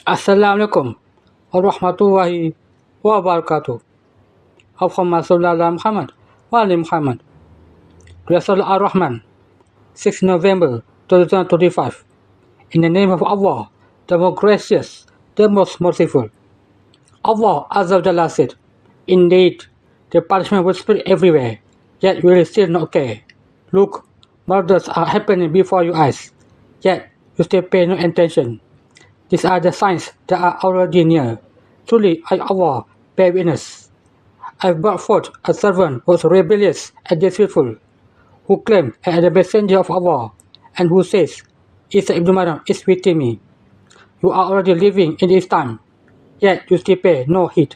Assalamualaikum warahmatullahi wabarakatuh. Allahumma salli ala Muhammad wa ali Muhammad. Rasul Ar-Rahman, 6 November 2025. In the name of Allah, the most gracious, the most merciful. Allah Azza wa Jalla said, "Indeed, the punishment will spread everywhere, yet you will still not care. Look, murders are happening before your eyes, yet you still pay no attention. These are the signs that are already near. Truly, I, Allah, bear witness. I have brought forth a servant who was rebellious and deceitful, who claimed I am the messenger of Allah, and who says, Isa ibn Maryam is with me. You are already living in this time, yet you still pay no heed.